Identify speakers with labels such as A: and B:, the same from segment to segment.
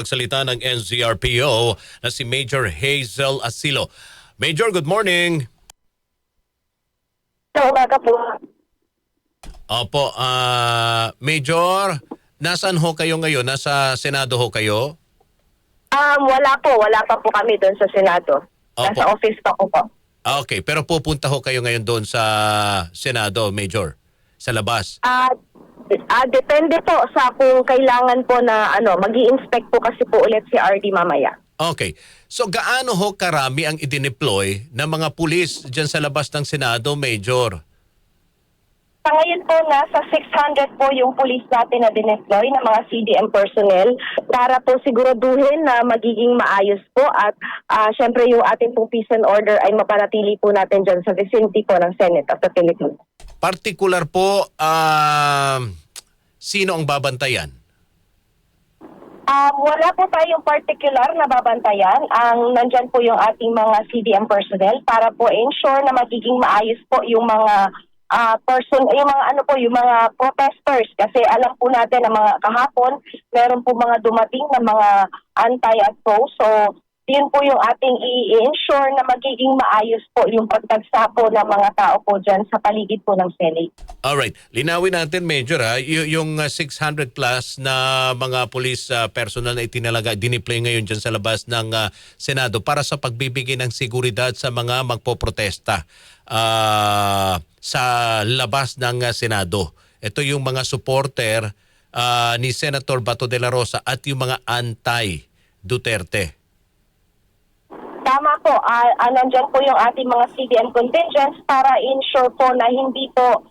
A: Nagsalita ng NCRPO na si Major Hazel Asilo. Major, good morning.
B: Sa umaga po.
A: Opo, Major, nasaan ho kayo ngayon? Nasa Senado ho kayo?
B: Wala pa po kami doon sa Senado. Nasa
A: Opo.
B: office pa ko po.
A: Okay, pero pupunta ho kayo ngayon doon sa Senado, Major, sa labas.
B: Depende po sa kung kailangan po na magi-inspect po kasi po ulit si RD mamaya.
A: Okay. So gaano ho karami ang idineploy ng mga pulis dyan sa labas ng Senado, Major?
B: Sa ngayon po, nasa 600 po yung police natin na dineploy ng mga CDM personnel para po siguraduhin na magiging maayos po at syempre yung ating pong peace and order ay mapanatili po natin dyan sa vicinity po ng Senate of the Philippines.
A: Partikular po, sino ang babantayan?
B: Wala po tayong particular na babantayan. Nandyan po yung ating mga CDM personnel para po ensure na magiging maayos po yung mga yung mga protesters kasi alam po natin na mga kahapon meron po mga dumating na mga anti at pro, so yun po yung ating i-ensure na magiging maayos po yung pagtagsa po ng mga tao po dyan sa paligid po ng Senate.
A: Alright, linawin natin, Major, yung 600 plus na mga police personnel na itinalaga, diniplay ngayon dyan sa labas ng Senado para sa pagbibigay ng seguridad sa mga magpoprotesta sa labas ng Senado. Ito yung mga supporter ni Senator Bato de la Rosa at yung mga anti-Duterte.
B: Tama po, nandyan po yung ating mga CDM contingents para ensure po na hindi po,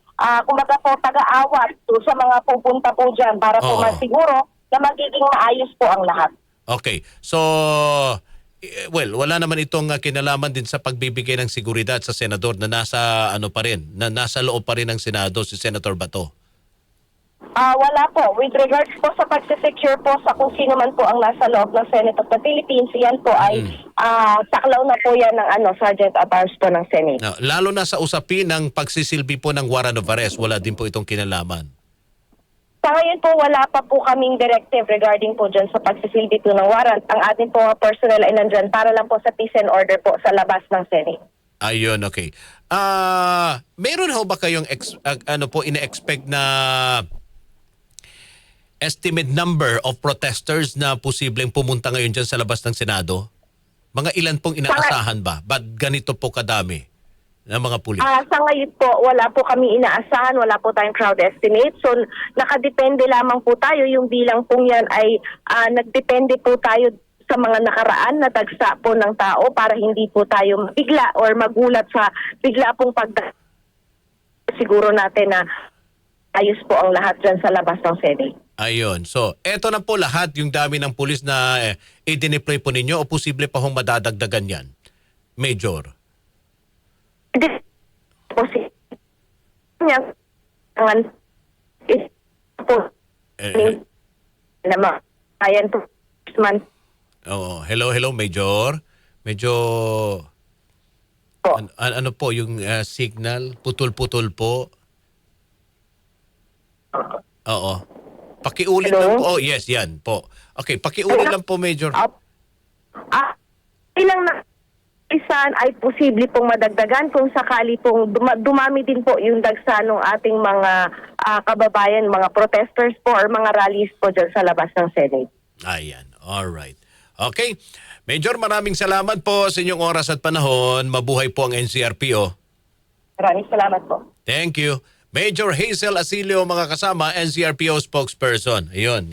B: kumbaga po taga-awat sa mga pupunta po dyan para po masiguro na magiging maayos po ang lahat.
A: Okay, so wala naman itong kinalaman din sa pagbibigay ng seguridad sa senador na nasa nasa loob pa rin ng Senado si Senator Bato.
B: Wala po. With regards po sa pag-secure po sa kung sino man po ang nasa loob ng Senate of the Philippines, yan po ay saklaw na po yan ng Sergeant at Arms po ng Senate.
A: No, lalo na sa usapin ng pagsisilbi po ng warrant of arrest, wala din po itong kinalaman.
B: Sa ngayon po, wala pa po kaming directive regarding po dyan sa pagsisilbi po ng warrant. Ang ating po personnel ay nandyan para lang po sa peace and order po sa labas ng Senate.
A: Ayun, okay. Meron ho ba kayong ina-expect na estimate number of protesters na posibleng pumunta ngayon dyan sa labas ng Senado? Mga ilan pong inaasahan ba? Ba't ganito po kadami ng mga pulis?
B: Sa ngayon po, wala po kami inaasahan, wala po tayong crowd estimate. So, nakadepende lamang po tayo. Yung bilang pong yan ay nagdepende po tayo sa mga nakaraan na dagsa po ng tao para hindi po tayo bigla or magulat sa bigla pong siguro natin na ayos po ang lahat dyan sa labas ng Senate.
A: Ayun. So, eto na po lahat yung dami ng pulis na i-deploy po ninyo o posible pa hong madadagdagan yan, Major? Hello, Major. Medyo ano po yung signal? Putol-putol po. Oo. Pakiulit lang po. Oh, yes, yan po. Okay, pakiulit lang po, Major.
B: Ilang na isan ay posible pong madagdagan kung sakali pong dumami din po yung dagsa ng ating mga kababayan, mga protesters po or mga rallies po dyan sa labas ng Senate.
A: Ayan. Alright. Okay. Major, maraming salamat po sa inyong oras at panahon. Mabuhay po ang NCRPO.
B: Maraming salamat po.
A: Thank you. Major Hazel Asilo, mga kasama, NCRPO spokesperson. Ayun.